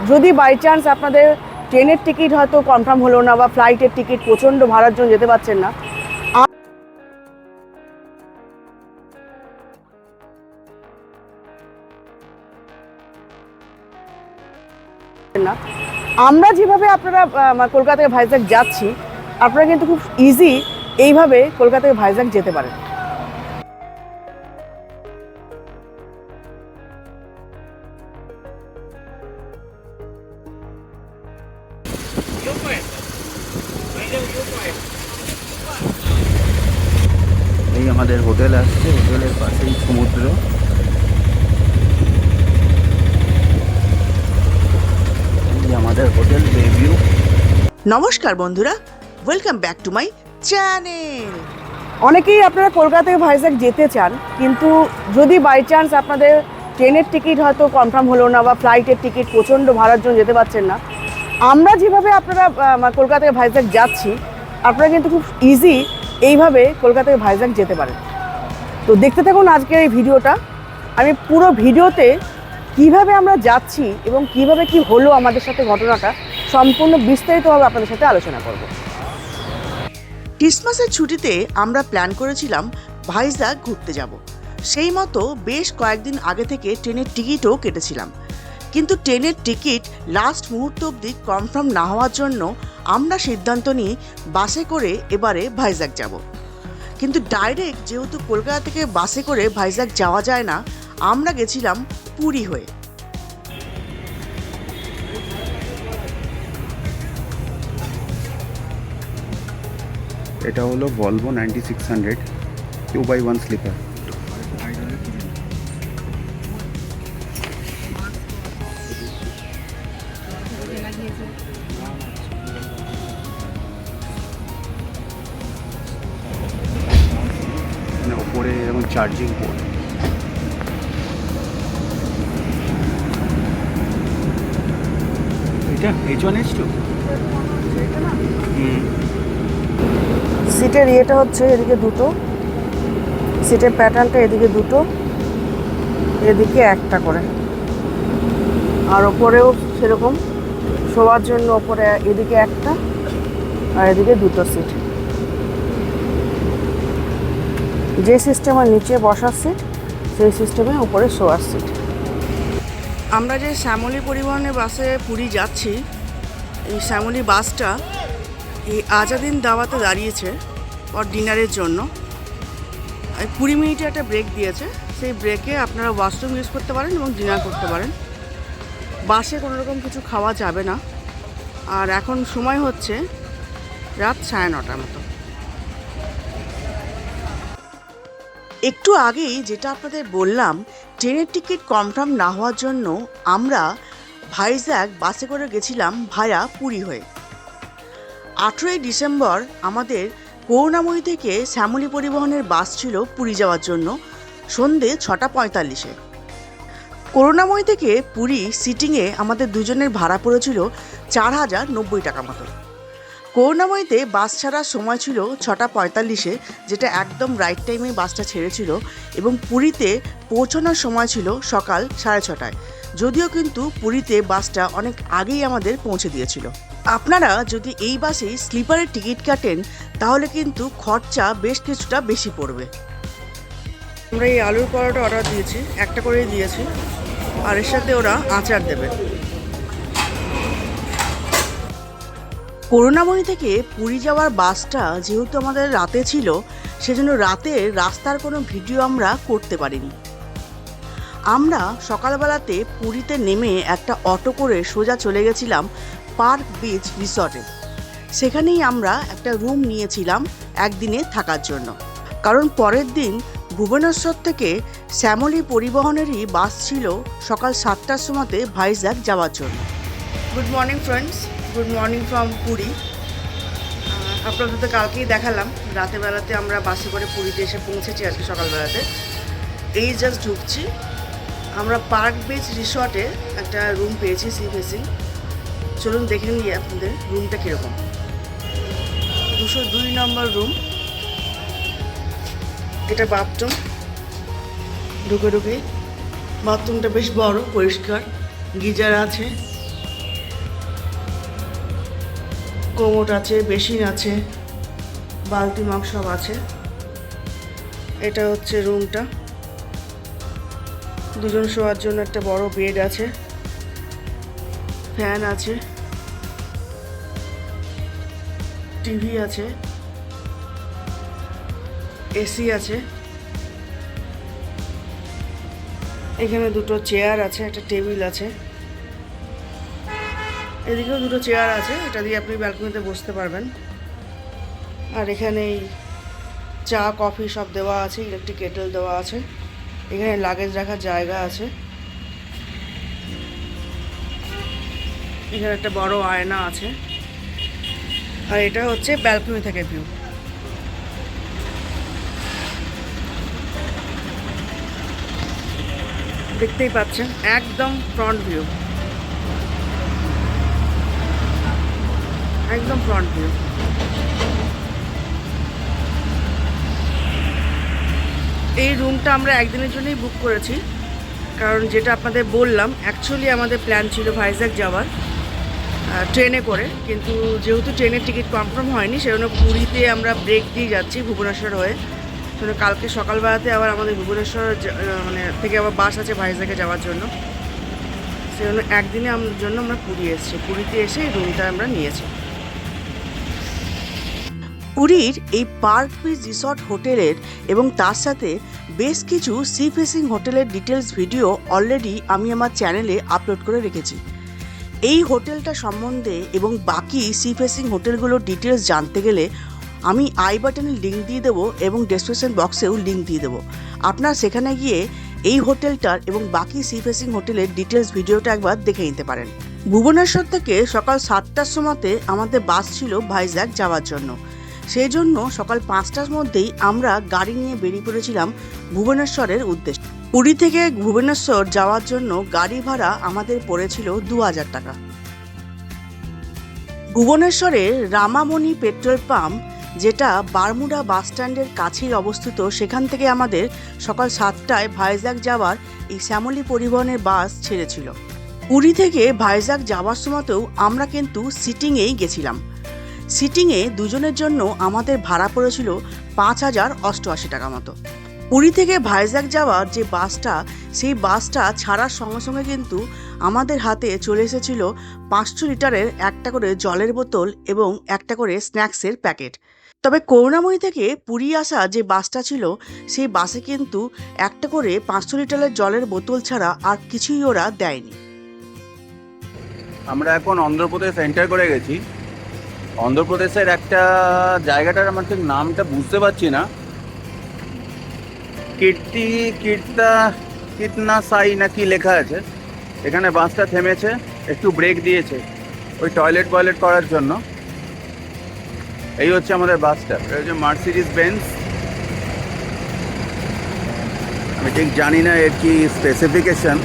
যদি by chance আপনাদের ট্রেনের টিকিট হয়তো কনফার্ম হলো না বা ফ্লাইটের টিকিট প্রচণ্ড ভাড়ার জন্য যেতে পারছেন না, আমরা যেভাবে আপনারা কলকাতা থেকে ভাইজ্যাগ যাচ্ছি, আপনারা কিন্তু খুব ইজি এইভাবে কলকাতা থেকে ভাইজ্যাগ যেতে পারেন। এই আমাদের হোটেল আসছে, হোটেলের পাশেই সমুদ্র। আমাদের হোটেল বেভিউ। নমস্কার বন্ধুরা, welcome back to my channel. অনেকেই আপনারা কলকাতা থেকে ভাইজ্যাগ যেতে চান, কিন্তু যদি বাই চান্স আপনাদের ট্রেনের টিকিট হয়তো কনফার্ম হলো না বা ফ্লাইটের টিকিট প্রচণ্ড ভাড়ার জন্য যেতে পারছেন না, আমরা যেভাবে আপনারা কলকাতা থেকে ভাইজ্যাগ যাচ্ছি, আপনারা কিন্তু খুব ইজি এইভাবে কলকাতা থেকে ভাইজ্যাগ যেতে পারেন। তো দেখতে থাকুন আজকের এই ভিডিওটা। আমি পুরো ভিডিওতে কিভাবে আমরা যাচ্ছি এবং কিভাবে কি হলো আমাদের সাথে ঘটনাটা সম্পূর্ণ বিস্তারিতভাবে আপনাদের সাথে আলোচনা করব। ক্রিসমাসের ছুটিতে আমরা প্ল্যান করেছিলাম ভাইজ্যাগ ঘুরতে যাব। সেই মতো বেশ কয়েকদিন আগে থেকে ট্রেনের টিকিটও কেটেছিলাম, কিন্তু ট্রেনের টিকিট লাস্ট মুহূর্ত অবধি কনফার্ম না হওয়ার জন্য আমরা সিদ্ধান্ত নিই বাসে করে এবারে ভাইজ্যাগ যাব। কিন্তু ডাইরেক্ট যেহেতু কলকাতা থেকে বাসে করে ভাইজ্যাগ যাওয়া যায় না, আমরা গেছিলাম পুরী হয়ে। এটা হলো ভলভো 9600 2x1 স্লিপার। ওপরে এরকম চার্জিং পোর্ট। এটা H1H2। সিটের ইয়েটা হচ্ছে এদিকে দুটো, সিটের প্যাটার্নটা এদিকে দুটো, এদিকে একটা করে, আর ওপরেও সেরকম শোয়ার জন্য ওপরে এদিকে একটা আর এদিকে দুটো সিট। যে সিস্টেমের নিচে বসার সিট, সেই সিস্টেমে উপরে শোয়ার সিট। আমরা যে শ্যামলী পরিবহনের বাসে পুরী যাচ্ছি, এই শ্যামলী বাসটা এই আজাদিন দাওয়াতে দাঁড়িয়েছে ওর ডিনারের জন্য। 20 মিনিটে একটা ব্রেক দিয়েছে, সেই ব্রেকে আপনারা ওয়াশরুম ইউজ করতে পারেন এবং ডিনার করতে পারেন। বাসে কোনো রকম কিছু খাওয়া যাবে না। আর এখন সময় হচ্ছে রাত 9:30 মতো। একটু আগেই যেটা আপনাদের বললাম, ট্রেনের টিকিট কনফার্ম না হওয়ার জন্য আমরা ভাইজ্যাগ বাসে করে গেছিলাম ভায়া পুরী হয়ে। 18ই ডিসেম্বর আমাদের করুণাময়ী থেকে শ্যামলী পরিবহনের বাস ছিল পুরী যাওয়ার জন্য সন্ধে 6:45-এ। করুণাময়ী থেকে পুরী সিটিংয়ে আমাদের দুজনের ভাড়া পড়েছিল 4090 টাকা মতো। করুণাময়ীতে বাস ছাড়ার সময় ছিল 6:45-এ, যেটা একদম রাইট টাইমে বাসটা ছেড়েছিল, এবং পুরীতে পৌঁছানোর সময় ছিল সকাল 6:30টায়। যদিও কিন্তু পুরীতে বাসটা অনেক আগেই আমাদের পৌঁছে দিয়েছিল। আপনারা যদি এই বাসে স্লিপারের টিকিট কাটেন তাহলে কিন্তু খরচা বেশ কিছুটা বেশি পড়বে। আমরা এই আলুর পরোটা অর্ডার দিয়েছি, একটা করেই দিয়েছি, আর এর সাথে ওরা আচার দেবে। করুণাময়ী থেকে পুরী যাওয়ার বাসটা যেহেতু আমাদের রাতে ছিল, সেজন্য রাতে রাস্তার কোনো ভিডিও আমরা করতে পারিনি। আমরা সকালবেলাতে পুরীতে নেমে একটা অটো করে সোজা চলে গেছিলাম পার্ক বিচ রিসর্টে। সেখানেই আমরা একটা রুম নিয়েছিলাম একদিনে থাকার জন্য, কারণ পরের দিন ভুবনেশ্বর থেকে শ্যামলী পরিবহনেরই বাস ছিল সকাল 7টার সময়তে ভাইজ্যাগ যাওয়ার জন্য। Good morning friends, good morning from Puri. আপনাদের তো কালকেই দেখালাম রাতেবেলাতে আমরা বাসে করে পুরীতে এসে পৌঁছেছি আজকে সকালবেলাতে। এই জাস্ট ঢুকছি, আমরা পার্ক বিচ রিসর্টে একটা রুম পেয়েছি সি ফেসিং। চলুন দেখে নিই আপনাদের রুমটা কীরকম। 202 নম্বর রুম। এটা বাথরুম। ঢুকে বাথরুমটা বেশ বড়, পরিষ্কার, গিজার আছে, কোমোট আছে, বেসিন আছে, বালতি মগ সব আছে। এটা হচ্ছে রুমটা। দুজন শোয়ার জন্য একটা বড় বেড আছে, ফ্যান আছে, টিভি আছে, এসি আছে। এখানে দুটো চেয়ার আছে, একটা টেবিল আছে, এদিকেও দুটো চেয়ার আছে, এটা দিয়ে আপনি ব্যালকনিতে বসতে পারবেন। আর এখানে চা কফি সব দেওয়া আছে, ইলেকট্রিক কেটেল দেওয়া আছে। এখানে লাগেজ রাখার জায়গা আছে। এখানে একটা বড় আয়না আছে। আর এটা হচ্ছে ব্যালকনি থেকে ভিউ। দেখতেই পাচ্ছেন একদম ফ্রন্ট ভিউ, একদম ফ্রন্ট ভিউ। এই রুমটা আমরা একদিনের জন্যই বুক করেছি, কারণ যেটা আপনাদের বললাম অ্যাকচুয়ালি আমাদের প্ল্যান ছিল ভাইজ্যাগ যাওয়ার ট্রেনে করে, কিন্তু যেহেতু ট্রেনের টিকিট কনফার্ম হয়নি সেজন্য পুরীতে আমরা ব্রেক দিয়ে যাচ্ছি ভুবনেশ্বর হয়ে। সেজন্য কালকে সকালবেলাতে আবার আমাদের ভুবনেশ্বর মানে থেকে আবার বাস আছে ভাইজ্যাগে যাওয়ার জন্য। সেজন্য একদিনের জন্য আমরা পুরী এসেছি। পুরীতে এসে এই রুমটা আমরা নিয়েছি। পুরীর এই পার্ক বিচ রিসর্ট হোটেলের এবং তার সাথে বেশ কিছু সি ফেসিং হোটেলের ডিটেলস ভিডিও অলরেডি আমি আমার চ্যানেলে আপলোড করে রেখেছি। এই হোটেলটা সম্বন্ধে এবং বাকি সি ফেসিং হোটেলগুলোর ডিটেলস জানতে গেলে আমি আই বাটনে লিঙ্ক দিয়ে দেবো এবং ডেসক্রিপশন বক্সেও লিঙ্ক দিয়ে দেবো। আপনারা সেখানে গিয়ে এই হোটেলটার এবং বাকি সি ফেসিং হোটেলের ডিটেলস ভিডিওটা একবার দেখে নিতে পারেন। ভুবনেশ্বর থেকে সকাল 7টার সময়তে আমাদের বাস ছিল ভাইজ্যাগ যাওয়ার জন্য। সেই জন্য সকাল 5টার মধ্যেই আমরা গাড়ি নিয়ে বেরিয়ে পড়েছিলাম ভুবনেশ্বরের উদ্দেশ্যে। পুরী থেকে ভুবনেশ্বর যাওয়ার জন্য গাড়ি ভাড়া আমাদের পড়েছিল 2000 টাকা। ভুবনেশ্বরের রামামণি পেট্রোল পাম্প, যেটা বারমুডা বাস স্ট্যান্ডের কাছেই অবস্থিত, সেখান থেকে আমাদের সকাল 7টায় ভাইজ্যাগ যাওয়ার এই শ্যামলী পরিবহনের বাস ছেড়েছিল। পুরী থেকে ভাইজ্যাগ যাওয়ার সময়তেও আমরা কিন্তু সিটিংয়েই গেছিলাম। সিটিংয়ে দুজনের জন্য আমাদের ভাড়া পড়েছিল 5088 টাকা মতো। পুরী থেকে ভাইজ্যাগ যাওয়ার যে বাসটা, সেই বাসটা ছাড়ার সঙ্গে সঙ্গে কিন্তু আমাদের হাতে চলে এসেছিল 500 লিটারের একটা করে জলের বোতল এবং একটা করে স্ন্যাক্সের প্যাকেট। তবে করুণাময়ী থেকে পুরী আসা যে বাসটা ছিল, সেই বাসে কিন্তু একটা করে 500 লিটারের জলের বোতল ছাড়া আর কিছুই ওরা দেয়নি। আমরা এখন অন্ধ্রপ্রদেশ এন্টার করে গেছি। অন্ধ্রপ্রদেশের একটা জায়গাটার আমার ঠিক নামটা বুঝতে পারছি না, কিতনা সাই না কি লেখা আছে। এখানে বাসটা থেমেছে, একটু ব্রেক দিয়েছে ওই টয়লেট করার জন্য। এই হচ্ছে আমাদের বাসটা, এটা হচ্ছে মার্সিডিজ বেঞ্জ। আমি ঠিক জানি না এর কি স্পেসিফিকেশন।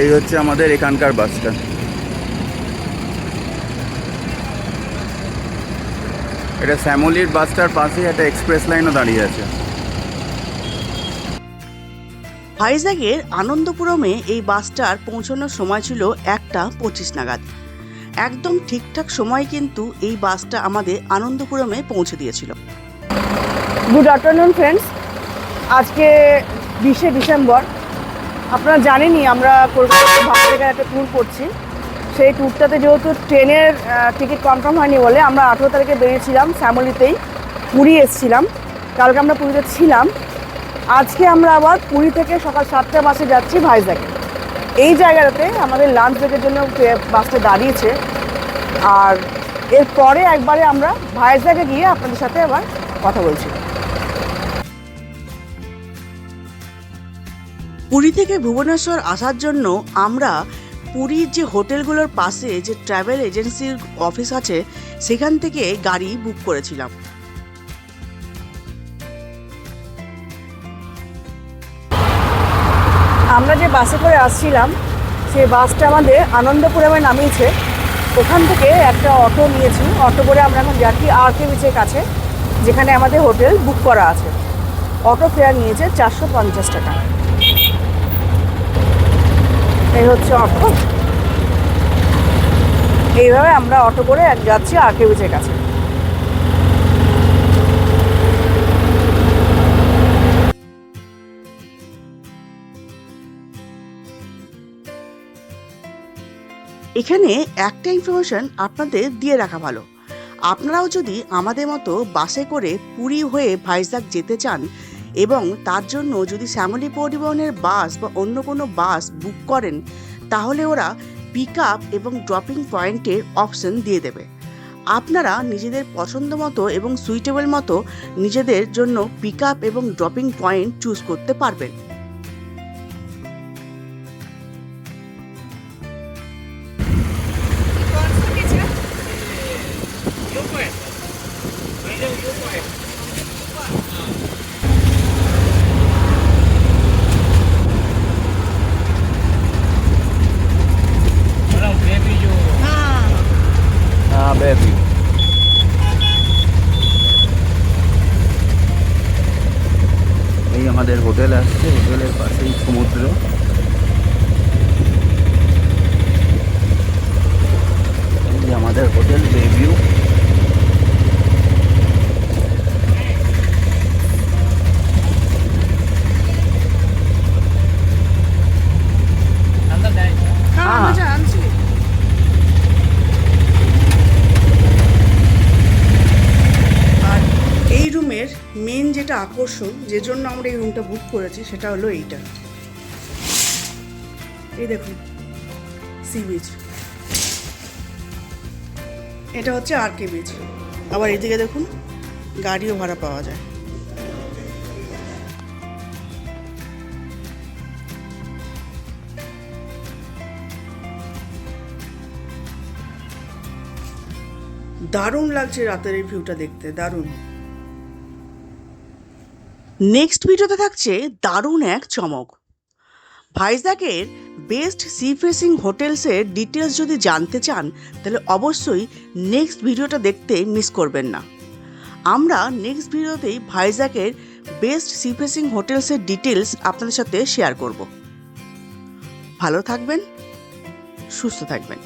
এই হচ্ছে আমাদের এখানকার বাসটা। এটা শ্যামলীর বাসটার পাশে একটা এক্সপ্রেস লাইনও দাঁড়িয়ে আছে। ভাইজ্যাগের আনন্দপুরমে এই বাসটার পৌঁছানোর সময় ছিল 1:25 নাগাদ। একদম ঠিকঠাক সময় কিন্তু এই বাসটা আমাদের আনন্দপুরমে পৌঁছে দিয়েছিল। গুড আফটারনুন ফ্রেন্ডস, আজকে 20শে ডিসেম্বর। আপনারা জানেনই আমরা কলকাতা ভাবজায়গায় একটা ট্যুর করছি। সেই ট্যুরটাতে যেহেতু ট্রেনের টিকিট কনফার্ম হয়নি বলে আমরা 18 তারিখে বেরিয়েছিলাম, শ্যামলীতেই পুরী এসেছিলাম। কালকে আমরা পুরীতে ছিলাম। আজকে আমরা আবার পুরী থেকে সকাল 7টা বাসে যাচ্ছি ভাইজ্যাগে। এই জায়গাটাতে আমাদের লাঞ্চ ব্রেকের জন্য বাসটা দাঁড়িয়েছে। আর এরপরে একবারে আমরা ভাইজ্যাগে গিয়ে আপনাদের সাথে আবার কথা বলছি। পুরী থেকে ভুবনেশ্বর আসার জন্য আমরা পুরীর যে হোটেলগুলোর পাশে যে ট্রাভেল এজেন্সির অফিস আছে, সেখান থেকে গাড়ি বুক করেছিলাম। আমরা যে বাসে করে আসছিলাম সেই বাসটা আমাদের আনন্দপুরমে নামিয়েছে। ওখান থেকে একটা অটো নিয়েছি, অটো করে আমরা এখন যাচ্ছি আরকে বিচের কাছে, যেখানে আমাদের হোটেল বুক করা আছে। অটো ফেয়ার নিয়েছে 450 টাকা। এই হচ্ছে অটো। এইভাবে আমরা অটো করে যাচ্ছি আরকে বিচের কাছে। এখানে একটা ইনফরমেশন আপনাদের দিয়ে রাখা ভালো, আপনারাও যদি আমাদের মতো বাসে করে পুরী হয়ে ভাইজ্যাগ যেতে চান এবং তার জন্য যদি শ্যামলী পরিবহনের বাস বা অন্য কোনো বাস বুক করেন, তাহলে ওরা পিক আপ এবং ড্রপিং পয়েন্টের অপশন দিয়ে দেবে। আপনারা নিজেদের পছন্দ মতো এবং সুইটেবল মতো নিজেদের জন্য পিক আপ এবং ড্রপিং পয়েন্ট চুজ করতে পারবেন। হ্যাঁ বেবি। এই আমাদের হোটেল আসছে, হোটেলের পাশেই সমুদ্র। এই যে আমাদের হোটেল বেভিউ। আর এই রুমের মেন যেটা আকর্ষণ, যে জন্য আমরা এই রুমটা বুক করেছি, সেটা হলো এইটা। এই দেখুন সি বিচ, এটা হচ্ছে আরকে বিচ। আবার এদিকে দেখুন গাড়িও ভাড়া পাওয়া যায়। দারুণ লাগছে রাতের এই ভিউটা দেখতে, দারুণ। নেক্সট ভিডিওতে থাকছে দারুণ এক চমক। ভাইজ্যাগের বেস্ট সি ফেসিং হোটেলসের ডিটেলস যদি জানতে চান, তাহলে অবশ্যই নেক্সট ভিডিওটা দেখতে মিস করবেন না। আমরা নেক্সট ভিডিওতেই ভাইজ্যাগের বেস্ট সি ফেসিং হোটেলসের ডিটেলস আপনাদের সাথে শেয়ার করব। ভালো থাকবেন, সুস্থ থাকবেন।